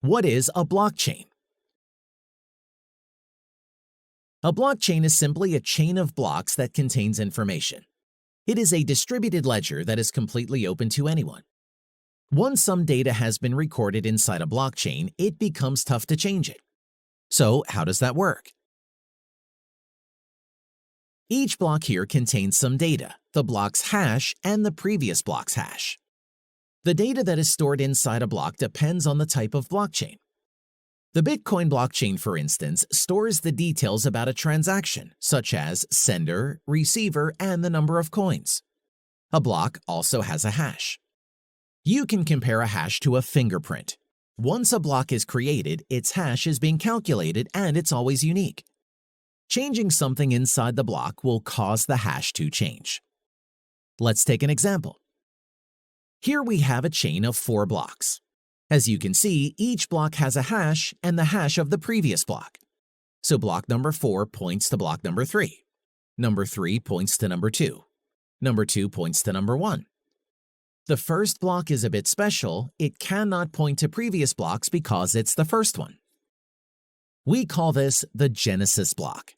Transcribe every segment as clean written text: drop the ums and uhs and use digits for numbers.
What is a blockchain? A blockchain is simply a chain of blocks that contains information. It is a distributed ledger that is completely open to anyone. Once some data has been recorded inside a blockchain, it becomes tough to change it. So, how does that work? Each block here contains some data, the block's hash and the previous block's hash. The data that is stored inside a block depends on the type of blockchain. The Bitcoin blockchain, for instance, stores the details about a transaction, such as sender, receiver, and the number of coins. A block also has a hash. You can compare a hash to a fingerprint. Once a block is created, its hash is being calculated and it's always unique. Changing something inside the block will cause the hash to change. Let's take an example. Here we have a chain of 4 blocks. As you can see, each block has a hash and the hash of the previous block. So block number 4 points to block number 3. Number 3 points to number 2. Number 2 points to number 1. The first block is a bit special. It cannot point to previous blocks because it's the first one. We call this the Genesis block.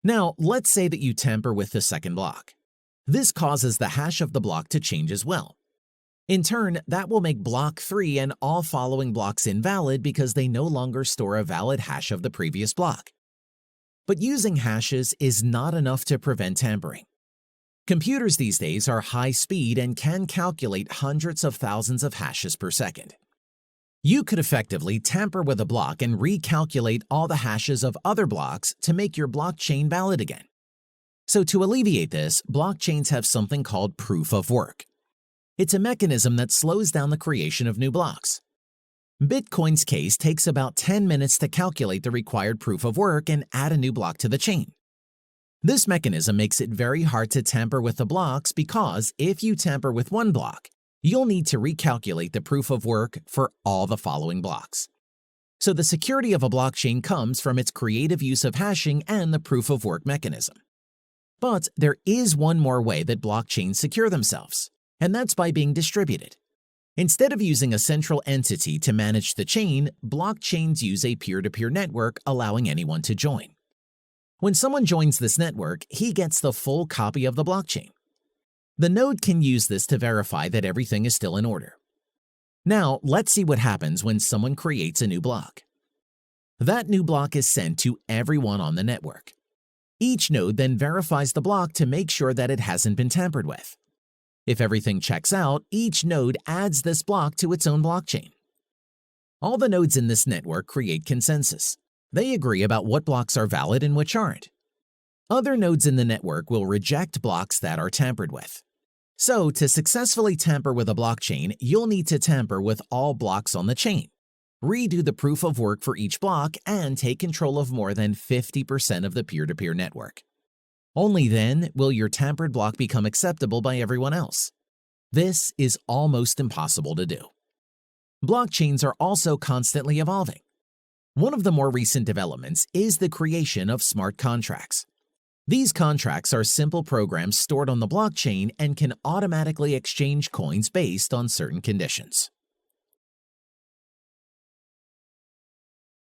Now, let's say that you tamper with the second block. This causes the hash of the block to change as well. In turn, that will make block 3 and all following blocks invalid because they no longer store a valid hash of the previous block. But using hashes is not enough to prevent tampering. Computers these days are high speed and can calculate hundreds of thousands of hashes per second. You could effectively tamper with a block and recalculate all the hashes of other blocks to make your blockchain valid again. So to alleviate this, blockchains have something called proof of work. It's a mechanism that slows down the creation of new blocks. Bitcoin's case takes about 10 minutes to calculate the required proof of work and add a new block to the chain. This mechanism makes it very hard to tamper with the blocks because if you tamper with one block, you'll need to recalculate the proof of work for all the following blocks. So the security of a blockchain comes from its creative use of hashing and the proof of work mechanism. But there is one more way that blockchains secure themselves, and that's by being distributed. Instead of using a central entity to manage the chain, blockchains use a peer-to-peer network allowing anyone to join. When someone joins this network, he gets the full copy of the blockchain. The node can use this to verify that everything is still in order. Now, let's see what happens when someone creates a new block. That new block is sent to everyone on the network. Each node then verifies the block to make sure that it hasn't been tampered with. If everything checks out, each node adds this block to its own blockchain. All the nodes in this network create consensus. They agree about what blocks are valid and which aren't. Other nodes in the network will reject blocks that are tampered with. So, to successfully tamper with a blockchain, you'll need to tamper with all blocks on the chain, redo the proof of work for each block, and take control of more than 50% of the peer-to-peer network. Only then will your tampered block become acceptable by everyone else. This is almost impossible to do. Blockchains are also constantly evolving. One of the more recent developments is the creation of smart contracts. These contracts are simple programs stored on the blockchain and can automatically exchange coins based on certain conditions.